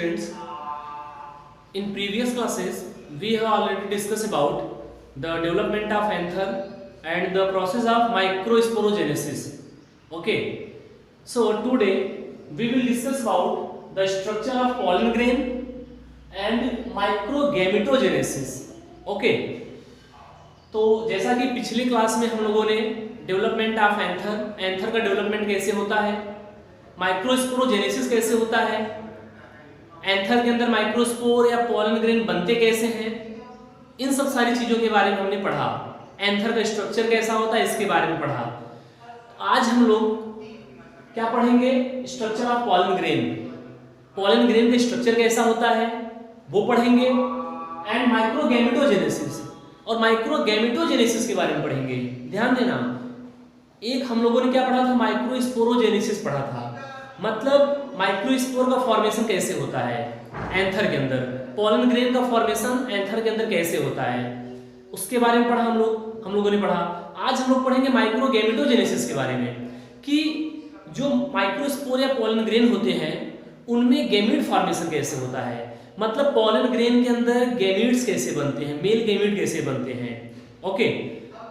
students, in previous classes we have already discussed about the development of anther and the process of microsporogenesis. Okay, so today we will discuss about the structure of pollen grain and microgametogenesis. Okay, तो जैसा कि पिछली class में हम लोगों ने development of anther का development कैसे होता है, माइक्रोस्पोरोजेनेसिस कैसे होता है, एंथर के अंदर माइक्रोस्पोर या पॉलन ग्रेन बनते कैसे हैं, इन सब सारी चीजों के बारे में हमने पढ़ा। एंथर का स्ट्रक्चर कैसा होता है इसके बारे में पढ़ा। आज हम लोग क्या पढ़ेंगे? Structure of pollen grain. Pollen grain का स्ट्रक्चर कैसा होता है वो पढ़ेंगे एंड माइक्रोगैमेटोजेनेसिस और माइक्रोगैमेटोजेनेसिस के बारे में पढ़ेंगे। ध्यान देना, एक हम लोगों ने क्या पढ़ा था? माइक्रोस्पोरोजेनेसिस पढ़ा था, मतलब माइक्रोस्पोर का फॉर्मेशन कैसे होता है एंथर के अंदर, पॉलन ग्रेन का फॉर्मेशन एंथर के अंदर कैसे होता है उसके बारे में पढ़ा हम लोगों ने पढ़ा। आज हम लोग पढ़ेंगे माइक्रोगैमेटोजेनेसिस के बारे में कि जो माइक्रोस्पोर या पॉलन ग्रेन होते हैं उनमें गैमीट फॉर्मेशन कैसे होता है, मतलब पॉलन ग्रेन के अंदर गैमीट्स कैसे बनते हैं, मेल गैमीट कैसे बनते हैं। ओके,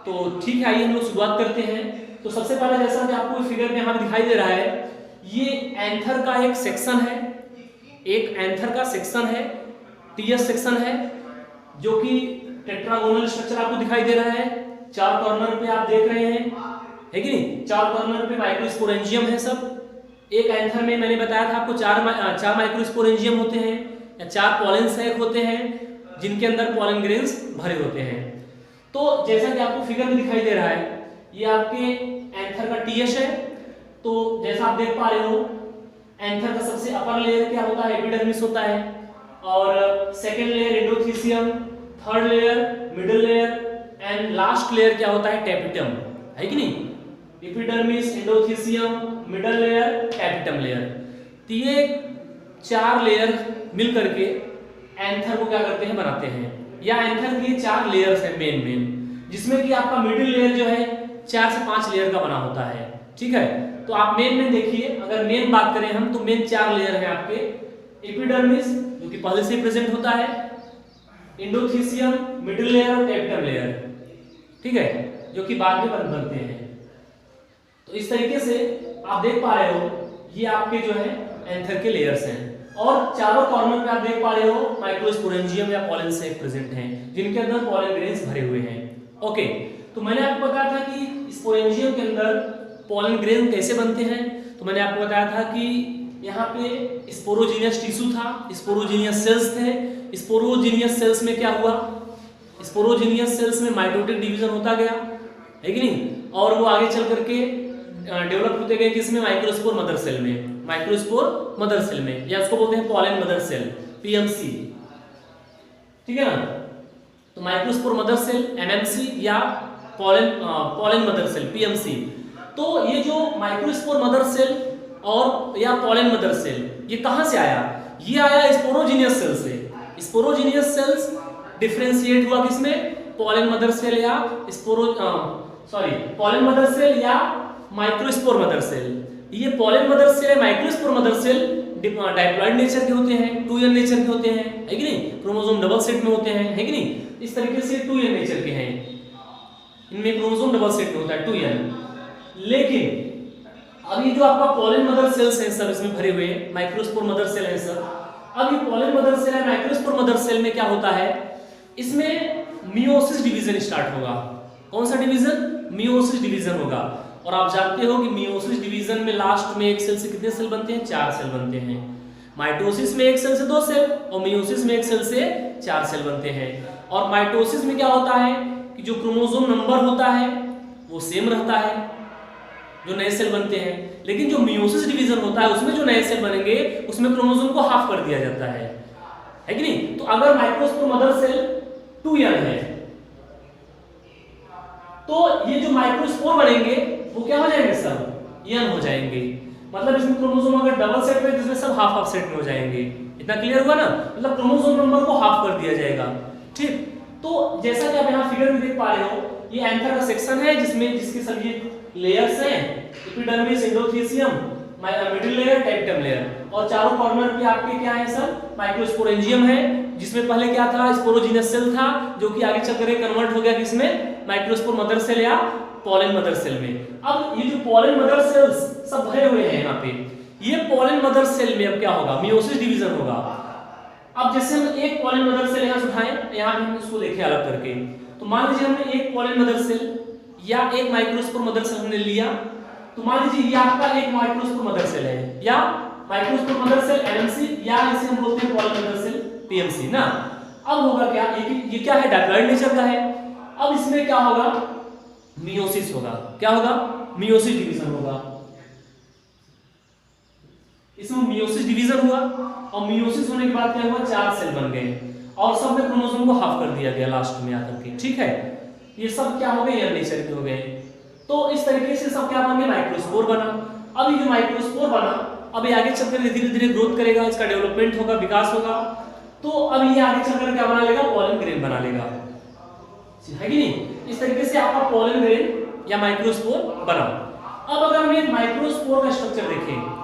तो ठीक है, आइए हम लोग शुरुआत करते हैं। तो सबसे पहले जैसा कि आपको फिगर में यहाँ दिखाई दे रहा है, ये एंथर का एक सेक्शन है, एक एंथर का सेक्शन है, टीएस सेक्शन है, जो कि टेट्रागोनल स्ट्रक्चर आपको दिखाई दे रहा है। चार कॉर्नर पे आप देख रहे हैं, है कि नहीं? चार कॉर्नर पे माइक्रोस्पोरेंजियम है सब। एक एंथर में मैंने बताया था आपको चार माइक्रोस्पोरेंजियम होते हैं या चार पॉलन सैक होते हैं जिनके अंदर पॉलन ग्रेन्स भरे होते हैं। तो जैसा कि आपको फिगर में दिखाई दे रहा है, ये आपके एंथर का टीएस है। तो जैसा आप देख पा रहे हो, एंथर का सबसे अपर लेयर क्या होता है? एपिडर्मिस होता है, और second layer endothecium, third layer middle layer and last layer क्या होता है? टेपिटम, है कि नहीं? Epidermis, endothecium, middle layer, tapetum layer. तो ये चार लेयर मिल करके एंथर को क्या करते हैं? बनाते हैं। या एंथर के चार लेयर्स हैं मेन, जिसमें कि आपका मिडिल लेयर जो है 4 से 5 लेयर का बना होता है। ठीक है, तो आप मेन देखिए, अगर मेन बात करें हम तो मेन 4 लेयर हैं आपके। एपिडर्मिस जो कि पहले से प्रेजेंट होता है, एंडोथीसियम, मिडिल लेयर और टेपिटम लेयर, ठीक है, जो कि बाद में बनते हैं। तो इस तरीके से आप देख पा रहे हो, ये आपके जो है एंथर के लेयर्स हैं, और चारों कॉर्नर पे आप देख पा रहे हो माइक्रोस्पोरेंजियम या पॉलन सैक प्रेजेंट हैं जिनके अंदर पॉलन ग्रेन्स भरे हुए हैं। ओके, तो मैंने आपको बताया था कि स्पोरेंजियम के अंदर पॉलन ग्रेन कैसे बनते हैं। तो मैंने आपको बताया था कि यहाँ पे स्पोरोजीनियस टिश्यू था, स्पोरोजीनियस सेल्स थे। स्पोरोजीनियस सेल्स में क्या हुआ? स्पोरोजीनियस सेल्स में माइटोटिक डिवीजन होता गया, है कि नहीं? और वो आगे चल करके डेवलप होते गए किसमें? माइक्रोस्पोर मदर सेल में, माइक्रोस्पोर मदर सेल में, या उसको बोलते हैं पॉलन मदर सेल, पीएमसी, ठीक है ना? तो माइक्रोस्पोर मदर सेल एमएमसी या पॉलन मदर सेल पीएमसी। तो ये जो माइक्रोस्पोर मदर सेल और या पॉलन मदर सेल ये कहां से आया? ये आया स्पोरोजीनियस सेल से। स्पोरोजीनियस सेल्स डिफरेंशिएट हुआ किसमें? पॉलन मदर सेल या पॉलन मदर सेल या माइक्रोस्पोर मदर सेल। ये पॉलन मदर सेल या microspore mother cell diploid nature के होते हैं, 2n नेचर के होते हैं, है कि नहीं? क्रोमोसोम डबल सेट में होते हैं, है कि नहीं? इस तरीके से 2n नेचर के हैं, इनमें क्रोमोसोम डबल सेट में होता है 2n। लेकिन अब ये जो आपका पॉलन मदर सेल्स हैं सब इसमें भरे हुए हैं, माइक्रोस्पोर मदर सेल हैं सब। अब ये पॉलन मदर सेल है, माइक्रोस्पोर मदर सेल में क्या होता है? इसमें मियोसिस डिवीजन स्टार्ट होगा। कौन सा डिवीजन? मियोसिस डिवीजन होगा। और आप जानते हो कि मियोसिस डिवीजन में लास्ट में एक सेल से कितने सेल बनते हैं? 4 सेल बनते हैं। माइटोसिस में एक सेल से 2 सेल और मियोसिस में एक सेल से 4 सेल बनते हैं। और माइटोसिस में क्या होता है कि जो क्रोमोसोम नंबर होता है वो सेम रहता है, जो नए सेल बनते हैं। लेकिन जो मियोसिस डिवीजन होता है उसमें जो नए सेल बनेंगे उसमें क्रोमोसोम को हाफ कर दिया जाता है कि नहीं? तो अगर माइक्रोस्पोर मदर सेल 2n है तो ये जो माइक्रोस्पोर बनेंगे वो क्या हो जाएंगे? सब n हो जाएंगे। मतलब इसमें क्रोमोसोम अगर डबल सेट में जिसमें सब हाफ हाफ सेट में हो जाएंगे। इतना क्लियर हुआ ना? मतलब क्रोमोसोम नंबर को हाफ कर दिया जाएगा। ठीक, तो जैसा कि आप यहाँ फिगर में देख पा रहे हो, ये एंथर का सेक्शन है जिसके सभी लेयर्स हैं, epidermis, endothecium, middle layer, tapetum layer. और चारों कॉर्नर पे आपके क्या है सर, माइक्रोस्पोरेंजियम है, जिसमें पहले क्या था, स्पोरोजिनस सेल था, जो कि आगे चलकर कन्वर्ट हो गया किसमें, माइक्रोस्पोर मदर सेल या पॉलन मदर सेल में। अब ये जो पॉलन मदर सेल्स सब भरे हुए हैं यहाँ पे, ये पॉलन मदर सेल में अब क्या होगा, मियोसिस डिवीजन होगा। अब जैसे हम एक पॉलन मदर सेल यहाँ से उठाएं, यहाँ हम इसको देखें अलग करके, तो मान लीजिए हमने एक पॉलन मदर सेल या एक माइक्रोस्पोर मदर सेल हमने लिया, तो मान लीजिए ये आपका एक माइक्रोस्पोर मदर सेल है, या माइक्रोस्पोर मदर सेल एमएमसी, या इसे हम बोलते हैं पॉलन मदर सेल पीएमसी ना। अब होगा क्या, ये क्या है, डायप्लॉइड नेचर का है। अब इसमें क्या होगा, मियोसिस होगा। क्या होगा, मियोसिस डिवीजन होगा। इसमें मियोसिस डिवीजन हुआ, और मियोसिस होने के बाद क्या हुआ, 4 सेल बन गए, और सब में क्रोमोसोम को हाफ कर दिया गया लास्ट में आकर के। ठीक है, ये सब क्या हो गए, एयर नेचर के हो गए। तो इस तरीके से सब क्या बन गए, माइक्रोस्पोर बना। अब ये जो माइक्रोस्पोर बना, अब ये आगे चलकर धीरे धीरे ग्रोथ करेगा, इसका डेवलपमेंट होगा, विकास होगा। तो अब ये आगे चलकर क्या बना लेगा, पॉलन ग्रेन बना लेगा, है कि नहीं। इस तरीके से आपका पॉलन ग्रेन या माइक्रोस्पोर बना। अब अगर हम ये माइक्रोस्पोर का स्ट्रक्चर देखें,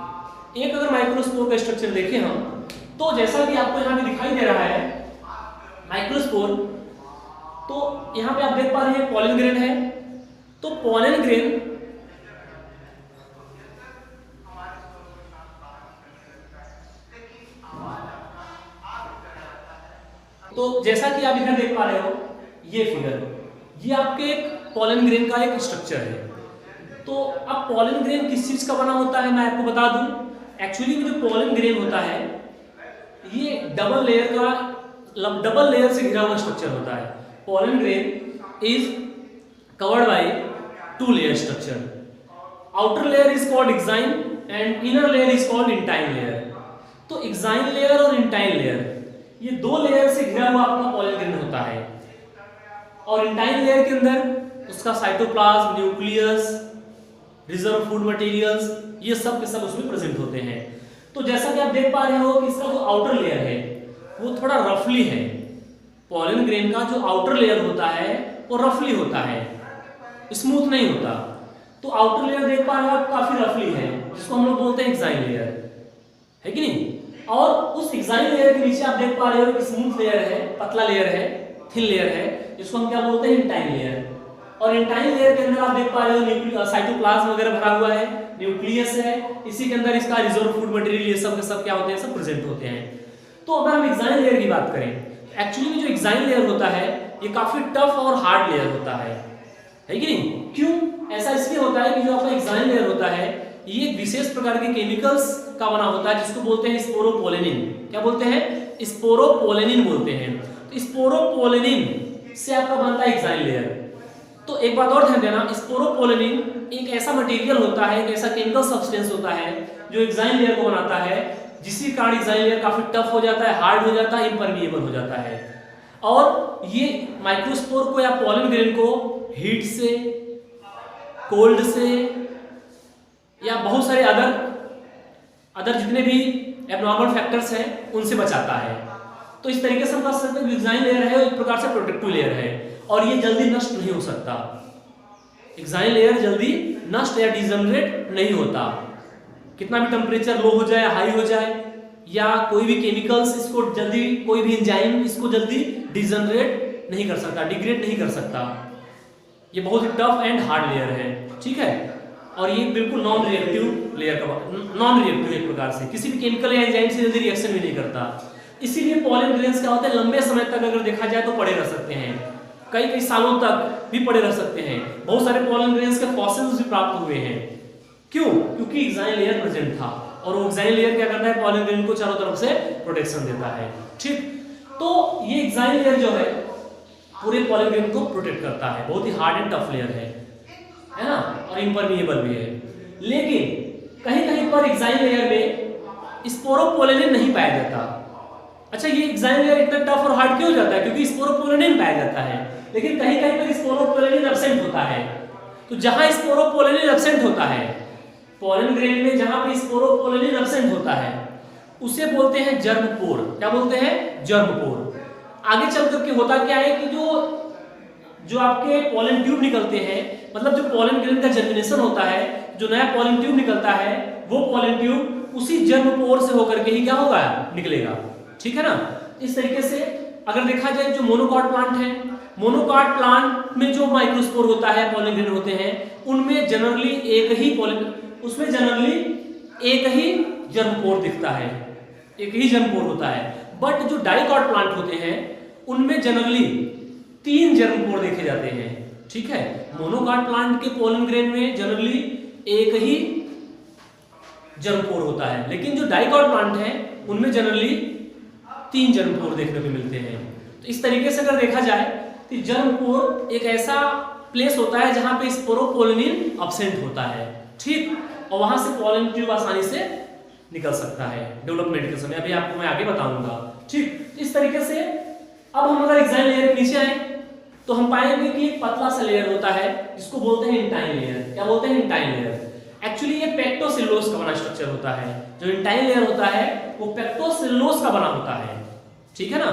एक अगर माइक्रोस्पोर का स्ट्रक्चर देखें हम, तो जैसा कि आपको यहाँ पे दिखाई दे रहा है माइक्रोस्पोर, तो यहाँ पे आप देख पा रहे हैं पॉलन ग्रेन है। तो पॉलन ग्रेन तो जैसा कि आप इधर देख पा रहे हो, ये फिगर, ये आपके एक पॉलन ग्रेन का एक स्ट्रक्चर है। तो अब पॉलन ग्रेन किस चीज का बना होता है, मैं आपको बता दूं। एक्चुअली जो पॉलन ग्रेन होता है, ये डबल लेयर से घिरा हुआ स्ट्रक्चर होता है। Pollen grain is covered by 2 layer structure. Outer layer is called exine and inner layer is called intine layer. तो एक्साइन लेयर और इंटाइन लेयर, ये 2 लेयर से घिरा हुआ आपका पॉलन ग्रेन होता है। और इंटाइन लेयर के अंदर उसका cytoplasm, nucleus, reserve food materials, ये सब के सब उसमें प्रेजेंट होते हैं। तो जैसा कि आप देख पा रहे हो कि इसका जो आउटर लेयर है वो थोड़ा रफली है। पॉलन ग्रेन का जो आउटर लेयर होता है वो रफली होता है, स्मूथ नहीं होता। तो आउटर लेयर देख पा रहे हो आप, काफी रफली है, जिसको हम लोग बोलते हैं एक्साइन लेयर, है कि नहीं। और उस एक्साइन लेयर के नीचे आप देख पा रहे हो कि स्मूथ लेयर है, पतला लेयर है, थिन लेयर है, जिसको हम क्या बोलते हैं, इंटाइन लेयर। और इंटाइन लेयर के अंदर आप देख पा रहे हो साइटोप्लाज्म वगैरह भरा हुआ है, न्यूक्लियस है, इसी के अंदर इसका रिजर्व फूड मटेरियल, ये सब के सब क्या होते हैं, सब प्रेजेंट होते हैं। तो अगर हम एक्साइन लेयर की बात करें, एक्चुअली में जो एक्साइन लेयर होता है ये काफी टफ और हार्ड लेयर होता है कि नहीं। क्यों ऐसा इसलिए होता है कि जो आपका एक्साइन लेयर होता है ये एक विशेष प्रकार के केमिकल्स का बना होता है, जिसको बोलते हैं स्पोरोपोलेनिन। क्या बोलते हैं, स्पोरोपोलेनिन बोलते हैं। तो स्पोरोपोलेनिन से आपका बनता है एक्साइन लेयर। तो एक बात और ध्यान देना, स्पोरोपोलेनिन एक ऐसा मटेरियल होता है, एक ऐसा केमिकल सब्सटेंस होता है जो एक्साइन लेयर को बनाता है, जिसके कारण एक्साइन लेयर काफी टफ हो जाता है, हार्ड हो जाता है, इम्परमिएबल हो जाता है। और ये माइक्रोस्पोर को या पॉलन ग्रेन को हीट से, कोल्ड से, या बहुत सारे अदर जितने भी एबनॉर्मल फैक्टर्स हैं उनसे बचाता है। तो इस तरीके से हम कह सकते हैं एक्साइन लेयर है एक प्रकार से प्रोटेक्टिव लेयर है, और ये जल्दी नष्ट नहीं हो सकता। एक्साइन लेयर जल्दी नष्ट या डिजनरेट नहीं होता, कितना भी टेम्परेचर लो हो जाए, हाई हो जाए, या कोई भी केमिकल्स इसको जल्दी, कोई भी एंजाइम इसको जल्दी डिजनरेट नहीं कर सकता, डिग्रेड नहीं कर सकता। ये बहुत ही टफ एंड हार्ड लेयर है, ठीक है। और ये बिल्कुल नॉन रिएक्टिव लेयर का, नॉन रिएक्टिव एक प्रकार से किसी भी केमिकल या एंजाइम से जल्दी रिएक्शन भी नहीं करता। इसीलिए पॉलन ग्रेन्स क्या होता है, लंबे समय तक अगर देखा जाए तो पड़े रह सकते हैं, कई सालों तक भी पड़े रह सकते हैं। बहुत सारे पॉलन ग्रेन्स के फॉसिल्स भी प्राप्त हुए हैं। क्यों? क्योंकि एक्साइन लेयर प्रेजेंट था, और वो एक्साइन लेयर क्या करता है, पॉलन ग्रेन को चारों तरफ से प्रोटेक्शन देता है, ठीक। तो ये एक्साइन लेयर जो है पूरे पॉलन ग्रेन को प्रोटेक्ट करता है, बहुत ही हार्ड एंड टफ लेयर है ना, और इम्परमिएबल भी है। लेकिन कहीं कहीं पर एक्साइन लेयर में स्पोरोपोलेनिन नहीं पाया जाता। अच्छा, ये एक्साइन लेयर इतना टफ और हार्ड क्यों हो जाता है? क्योंकि स्पोरोपोलेनिन पाया जाता है, लेकिन कहीं कहीं पर स्पोरोपोलेनिन एब्सेंट होता है। तो जहां स्पोरोपोलेनिन एब्सेंट होता है, पॉलन ग्रेन में जहां पे स्पोरोपोलेनिन एब्सेंट होता है, उसे बोलते हैं जर्मपोर। क्या बोलते हैं? जर्मपोर। आगे चल करके होता क्या है कि जो आपके पॉलन ट्यूब निकलते हैं, मतलब जो पॉलन ग्रेन का जर्मिनेशन होता है, जो नया पॉलन ट्यूब निकलता है, वो पॉलन ट्यूब उसी जर्मपोर से होकर के ही क्या होगा, निकलेगा। ठीक है ना। इस तरीके से अगर देखा जाए जो मोनोकॉट प्लांट है, मोनोकॉट प्लांट में जो माइक्रोस्पोर होता है, पॉलन ग्रेन होते हैं, उनमें जनरली एक ही जर्मपोर दिखता है, एक ही जर्मपोर होता है। बट जो डाइकॉट प्लांट होते हैं उनमें जनरली 3 जर्मपोर देखे जाते हैं। ठीक है। मोनोकॉट प्लांट के पॉलन ग्रेन में जनरली एक ही जर्मपोर होता है, लेकिन जो डाइकॉट प्लांट है उनमें जनरली 3 जर्मपोर देखने को मिलते हैं। तो इस तरीके से अगर देखा जाए तो जर्मपोर एक ऐसा प्लेस होता है जहां पे स्पोरोपोलिन अब्सेंट होता है। ठीक। और वहां से पॉलन ट्यूब आसानी से निकल सकता है डेवलपमेंट के समय, अभी आपको मैं आगे बताऊंगा। ठीक। इस तरीके से अब हम अगर एक्साइल लेयर के नीचे आए तो हम पाएंगे कि एक पतला सा लेयर होता है जिसको बोलते हैं इंटाइन लेयर। क्या बोलते हैं? Intine layer. एक्चुअली ये पेक्टोसेलुलोज का बना स्ट्रक्चर होता है। जो इंटाइन लेयर होता है वो पेक्टोसेलुलोज का बना होता है। ठीक है ना।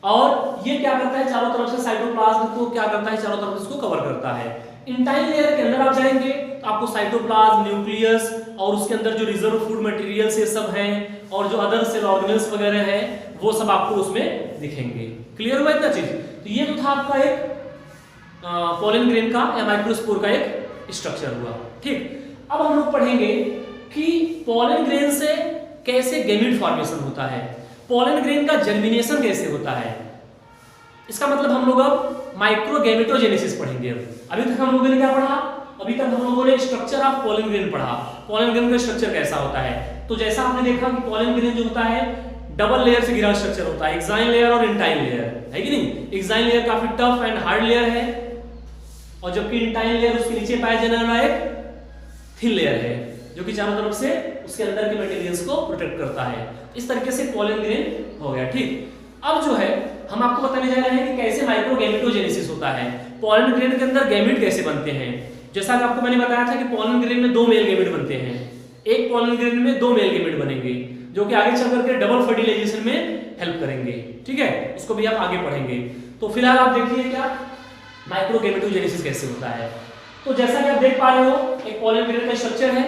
और ये क्या करता है, चारों तरफ से साइटोप्लाज्म को क्या करता है, चारों तरफ से इसको कवर करता है। इंटाइन लेयर के अंदर आप जाएंगे तो आपको साइटोप्लाज्म, न्यूक्लियस और उसके अंदर जो रिजर्व फूड मटेरियल्स ये सब हैं और जो अदर सेल ऑर्गेनल्स वगैरह हैं वो सब आपको उसमें दिखेंगे। क्लियर हुआ इतना चीज? तो ये तो था आपका एक पॉलन ग्रेन का या माइक्रोस्पोर का एक स्ट्रक्चर हुआ। ठीक। अब हम लोग पढ़ेंगे कि पॉलन ग्रेन से कैसे गैमीट फॉर्मेशन होता है, पॉलन ग्रेन का जर्मिनेशन कैसे होता है। इसका मतलब हम लोग अब माइक्रोगैमेटोजेनेसिस पढ़ेंगे। अभी तक हम लोगों ने क्या पढ़ा? अभी तक हम लोगों ने स्ट्रक्चर ऑफ पॉलन ग्रेन पढ़ा, पॉलन ग्रेन का स्ट्रक्चर कैसा होता है। तो जैसा आपने देखा कि पॉलन ग्रेन जो होता है डबल लेयर से घिरा स्ट्रक्चर होता है, एक्साइन लेयर और इंटाइन लेयर, है कि नहीं। एक्साइन लेयर काफी टफ एंड हार्ड लेयर है और जबकि इंटाइन लेयर उसके नीचे पाया जाने वाला एक थिन लेयर है जो कि चारों तरफ से उसके अंदर के मटेरियल्स को प्रोटेक्ट करता है। इस तरीके से पॉलन ग्रेन हो गया। ठीक। अब जो है हम आपको बताने जा रहे हैं कि कैसे माइक्रोगैमेटोजेनेसिस होता है, पॉलन ग्रेन के अंदर गैमेट कैसे बनते हैं। जैसा कि आपको मैंने बताया था कि पॉलन ग्रेन में 2 मेल गैमेट बनते हैं, एक पॉलन ग्रेन में 2 मेल गैमेट बनेंगे जो कि आगे चल करके डबल फर्टिलाइजेशन में हेल्प करेंगे। ठीक है। उसको भी आप आगे पढ़ेंगे। तो फिलहाल आप देखिए क्या माइक्रोगैमेटोजेनेसिस कैसे होता है। तो जैसा कि आप देख पा रहे हो एक पॉलन ग्रेन का स्ट्रक्चर है,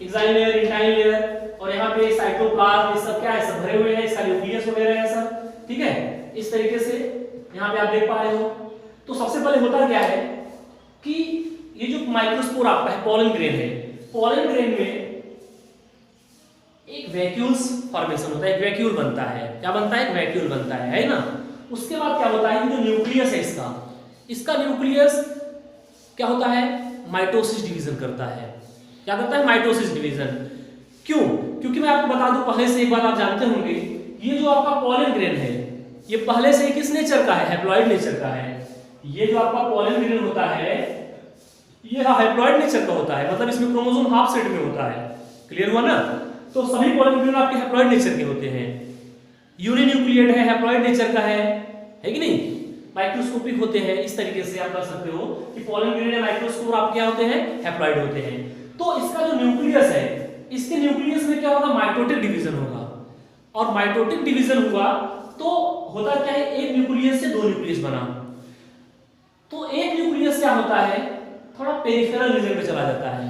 एक्साइन लेयर, इंटाइन लेयर और यहाँ पे साइटोप्लाज्म, ये सब क्या है, सब भरे हुए हैं, इसका न्यूक्लियस वगैरह है सब। ठीक है। इस तरीके से यहाँ पे आप देख पा रहे हो। तो सबसे पहले होता क्या है कि ये जो माइक्रोस्पोर आपका है पॉलन ग्रेन है, पॉलन ग्रेन में एक वैक्यूल्स फॉर्मेशन होता है, एक वैक्यूल बनता है। क्या बनता है? एक वैक्यूल बनता है ना। उसके बाद क्या होता है, जो न्यूक्लियस है इसका न्यूक्लियस क्या होता है, माइटोसिस डिवीजन करता है। क्या करता है? Mitosis division. क्यों? क्योंकि मैं आपको बता दूं, पहले से एक बात आप जानते होंगे, ये जो आपका पॉलन ग्रेन है ये पहले से किस नेचर का है? हैप्लॉइड नेचर का है। ये जो आपका पॉलन ग्रेन होता है ये हैप्लॉइड नेचर का होता है, मतलब इसमें क्रोमोसोम हाफ सेट में होता है। क्लियर हुआ ना। तो सभी पॉलन ग्रेन आपके हैप्लॉइड नेचर के होते हैं, यूनिन्यूक्लिएट है, हैप्लॉइड नेचर का है कि नहीं, माइक्रोस्कोपिक होते हैं। इस तरीके से आप कर सकते हो कि पॉलन ग्रेन या माइक्रोस्पोर आप क्या होते हैं, हैप्लॉइड होते हैं। तो इसका जो न्यूक्लियस है, इसके न्यूक्लियस में क्या होगा, माइटोटिक डिवीजन होगा। और माइटोटिक डिवीजन हुआ तो होता क्या है, एक न्यूक्लियस से 2 न्यूक्लियस बना। तो एक न्यूक्लियस क्या होता है, थोड़ा पेरिफेरल रीजन में चला जाता है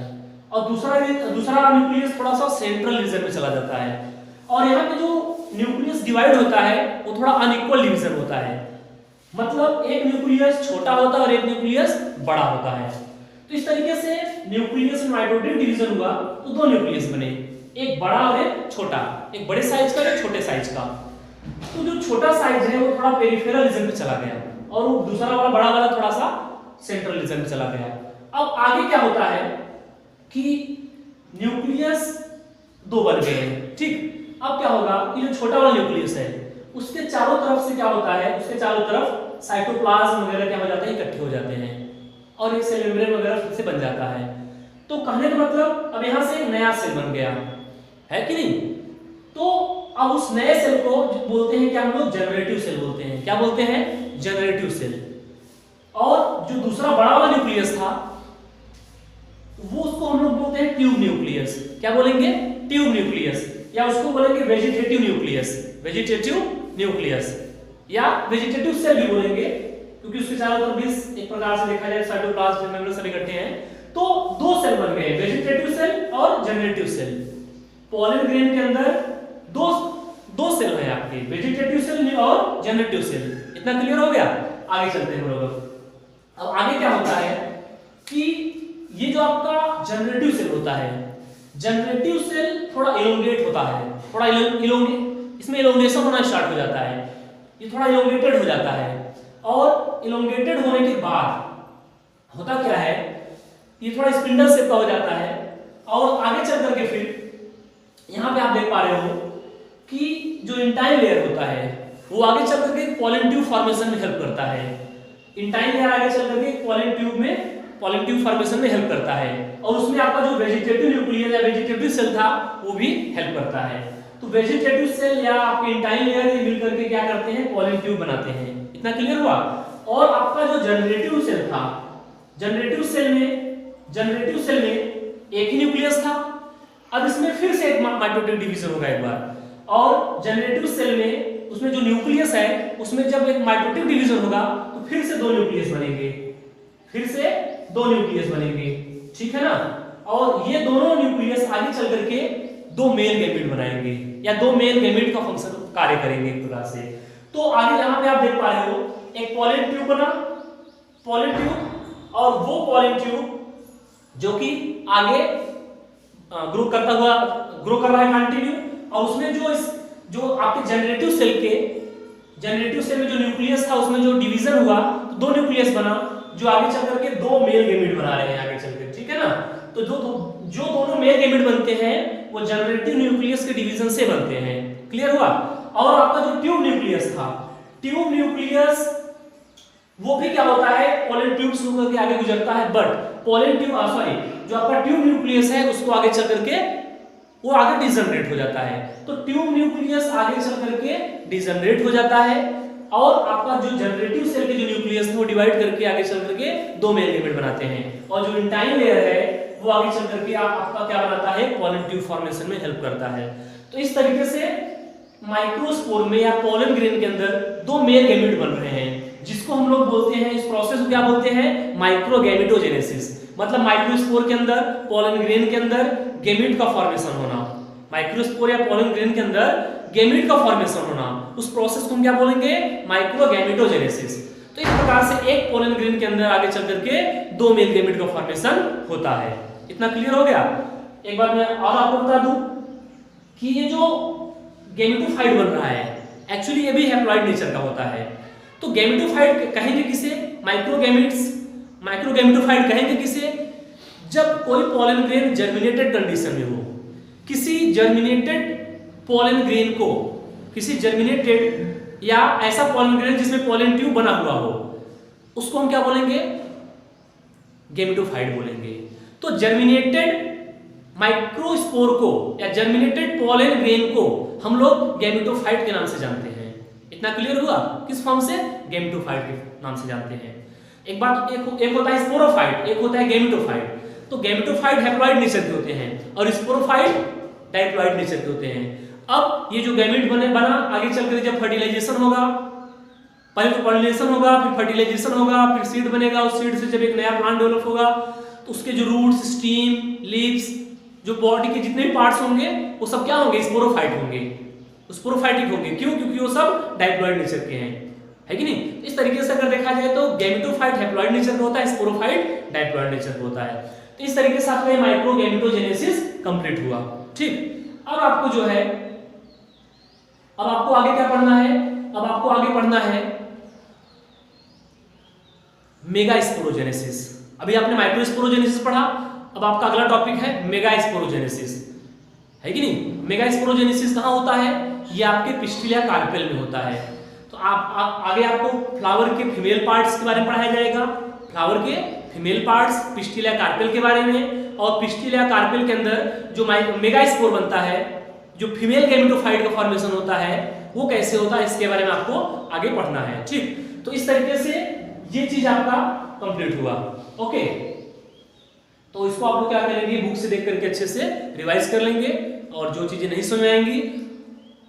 और दूसरा न्यूक्लियस थोड़ा सा सेंट्रल रीजन में चला जाता है। और यहाँ पे जो न्यूक्लियस डिवाइड होता है वो थोड़ा अनइक्वल डिवीजन होता है, मतलब एक न्यूक्लियस छोटा होता है और एक न्यूक्लियस बड़ा होता है। तो इस तरीके से न्यूक्लियस में माइटोटिक डिवीजन हुआ तो 2 न्यूक्लियस बने, एक बड़ा और एक छोटा, एक बड़े साइज का एक छोटे साइज का। तो जो छोटा साइज है वो थोड़ा पेरिफेरल रीजन में चला गया और वो दूसरा वाला बड़ा वाला थोड़ा सा सेंट्रल रीजन में चला गया। अब आगे क्या होता है कि न्यूक्लियस 2 बन गए हैं। ठीक। अब क्या होगा कि जो छोटा वाला न्यूक्लियस है उसके चारों तरफ से क्या होता है, उसके चारों तरफ साइटोप्लाज्म वगैरह क्या हो जाता है, इकट्ठे हो जाते हैं और एक सेल मेम्ब्रेन वगैरह फिर से बन जाता है। तो कहने का मतलब अब यहां से एक नया सेल बन गया है कि नहीं। तो अब उस नए सेल को बोलते हैं क्या हम लोग, जनरेटिव सेल बोलते हैं। क्या बोलते हैं? Generative cell. और जो दूसरा बड़ा वाला न्यूक्लियस था वो उसको हम लोग बोलते हैं ट्यूब न्यूक्लियस। क्या बोलेंगे? ट्यूब न्यूक्लियस, या उसको बोलेंगे वेजिटेटिव न्यूक्लियस, वेजिटेटिव न्यूक्लियस या वेजिटेटिव सेल भी बोलेंगे क्योंकि उसके चारों तरफ भी एक प्रकार से देखा जाए साइटोप्लाज्म सेल मेम्ब्रेन सब इकट्ठे हैं। तो 2 सेल बन गए, वेजिटेटिव सेल और जनरेटिव सेल। पॉलन ग्रेन के अंदर दो सेल है आपके, वेजिटेटिव सेल और जनरेटिव सेल। इतना क्लियर हो गया? आगे चलते हैं हम लोग। अब आगे क्या होता है कि ये जो आपका जनरेटिव सेल होता है, जनरेटिव सेल थोड़ा इलोंगेट होता है, थोड़ा इसमें इलोंगेशन होना स्टार्ट हो जाता है, ये थोड़ा इलोंगेटेड हो जाता है। और इलोंगेटेड होने के बाद होता क्या है, ये थोड़ा स्पिंडल शेप का हो जाता है। और आगे चल करके फिर यहाँ पे आप देख पा रहे हो कि जो इंटाइन लेयर होता है वो आगे चल करके पॉलन ट्यूब फॉर्मेशन में हेल्प करता है। इंटाइन लेयर आगे चल करके पॉलन ट्यूब फॉर्मेशन में हेल्प करता है। और उसमें आपका जो वेजिटेटिव न्यूक्लियस या वेजिटेटिव सेल था वो भी हेल्प करता है। तो वेजिटेटिव सेल या आपके इंटाइन लेयर मिल करके क्या करते हैं, पॉलन ट्यूब बनाते हैं। इतना क्लियर हुआ? और आपका जो जनरेटिव सेल था, जनरेटिव सेल में एक ही न्यूक्लियस था। अब इसमें फिर से एक माइटोटिक डिवीजन होगा एक बार। और जनरेटिव सेल में उसमें जो न्यूक्लियस है उसमें जब एक माइटोटिक डिवीजन होगा तो फिर से दो न्यूक्लियस बनेंगे, ठीक है ना। और ये दोनों न्यूक्लियस आगे चल करके दो मेल गैमेट बनाएंगे या दो मेल गैमेट का फंक्शन कार्य करेंगे एक प्रकार से। तो आगे यहाँ पे आप देख पा रहे हो एक पॉलन ट्यूब बना, पॉलन ट्यूब, और वो पॉलन ट्यूब जो कि आगे ग्रो कर रहा है कंटिन्यू। और उसमें जो आपके जनरेटिव सेल में जो न्यूक्लियस था उसमें जो डिवीजन हुआ तो दो न्यूक्लियस बना जो आगे चल करके दो मेल गैमेट बना रहे हैं आगे चलकर, ठीक है ना। तो जो दोनों मेल गैमेट बनते हैं वो जनरेटिव न्यूक्लियस के डिवीजन से बनते हैं। क्लियर हुआ? और आपका जो ट्यूब न्यूक्लियस था, ट्यूब न्यूक्लियस वो भी क्या होता है, पॉलन ट्यूब से होकर के आगे गुजरता है। बट पॉलन ट्यूब जो आपका ट्यूब न्यूक्लियस है उसको आगे चल करके वो आगे डिजनरेट हो जाता है। तो ट्यूब न्यूक्लियस आगे चल करके डिजनरेट हो जाता है और आपका जो जनरेटिव सेल के जो न्यूक्लियस है वो डिवाइड करके आगे चल करके दो मेल गैमेट बनाते हैं। और जो इंटाइन लेयर है वो आगे चल करके आपका क्या बनाता है, पॉलन ट्यूब फॉर्मेशन में हेल्प करता है। तो इस तरीके से माइक्रोस्पोर में या पॉलन ग्रेन के अंदर दो मेल गैमेट बन रहे हैं, जिसको हम लोग बोलते हैं, इस प्रोसेस को क्या बोलते हैं, माइक्रोगैमेटोजेनेसिस। मतलब माइक्रोस्पोर के अंदर, पॉलन ग्रेन के अंदर गैमेट का फॉर्मेशन होना, माइक्रोस्पोर या पॉलन ग्रेन के अंदर गैमेट का फॉर्मेशन होना, उस प्रोसेस को हम क्या बोलेंगे, माइक्रोगैमेटोजेनेसिस। तो इस प्रकार से एक पॉलन ग्रेन के अंदर आगे चल करके दो मेल गैमेट का फॉर्मेशन होता है। इतना क्लियर हो गया? एक बार मैं और आपको बता दूं कि ये जो गैमेटोफाइट बन रहा है एक्चुअली ये भी हैप्लॉइड नेचर का होता है। तो गैमेटोफाइट कहेंगे किसे, माइक्रोगैमेटोफाइट कहेंगे किसे, जब कोई पॉलन ग्रेन जर्मिनेटेड कंडीशन में हो। किसी जर्मिनेटेड पॉलन ग्रेन को, किसी जर्मिनेटेड या ऐसा पॉलन ग्रेन जिसमें पॉलन ट्यूब बना हुआ हो, उसको हम क्या बोलेंगे, गैमेटोफाइट बोलेंगे। तो जर्मिनेटेड माइक्रोस्पोर को या जर्मिनेटेड पॉलन ग्रेन को हम लोग गैमेटोफाइट के नाम से जानते हैं। इतना क्लियर हुआ? किस फॉर्म से, गैमेटोफाइट के नाम से जानते हैं। एक होता है स्पोरोफाइट, एक होता है गैमेटोफाइट। तो गैमेटोफाइट हैप्लॉइड नेचर के होते हैं और स्पोरोफाइट डाइप्लॉइड नेचर के होते हैं। अब ये जो गैमेट बना आगे चलकर जब फर्टिलाइजेशन होगा, पहले तो पॉलिनेशन होगा, फिर फर्टिलाइजेशन होगा, फिर सीड बनेगा, उस सीड से जब एक नया प्लांट डेवलप होगा तो उसके जो रूट्स, स्टीम, लीव्स, जो बॉडी के जितने भी पार्ट्स होंगे वो सब क्या होंगे, स्पोरोफाइट होंगे, स्पोरोफाइटिक होंगे। क्यों? क्योंकि वो सब डाइप्लॉइड नेचर के हैं, है कि नहीं। इस तरीके से अगर देखा जाए तो गैमेटोफाइट हैप्लॉइड नेचर का होता है, स्पोरोफाइट डाइप्लॉइड नेचर का होता है। तो इस तरीके से आपका माइक्रोगैमेटोजेनेसिस कंप्लीट हुआ। ठीक, अब आपको जो है, अब आपको आगे क्या पढ़ना है, अब आपको आगे पढ़ना है मेगास्पोरोजेनेसिस। अभी आपने माइक्रोस्पोरोजेनेसिस पढ़ा, अब आपका अगला टॉपिक है मेगास्पोरोजेनेसिस, है कि नहीं। मेगास्पोरोजेनेसिस कहाँ होता है, ये आपके पिस्टिलिया कार्पेल में होता है। तो आप आगे आपको फ्लावर के फीमेल पार्ट्स के बारे में पढ़ाया जाएगा, फ्लावर के फीमेल पार्ट्स, पिस्टिलिया कार्पेल के बारे में। और पिस्टिलिया कार्पेल के अंदर जो मेगास्पोर बनता है, जो फीमेल गैमेटोफाइट का फॉर्मेशन होता है वो कैसे होता है, इसके बारे में आपको आगे पढ़ना है। ठीक, तो इस तरीके से ये चीज आपका कंप्लीट हुआ। ओके, तो इसको आप लोग क्या करेंगे, बुक से देख करके अच्छे से रिवाइज कर लेंगे और जो चीजें नहीं समझ आएंगी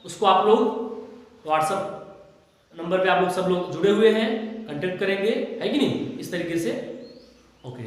उसको आप लोग व्हाट्सएप नंबर पे आप लोग सब लोग जुड़े हुए हैं, कांटेक्ट करेंगे, है कि नहीं, इस तरीके से। ओके।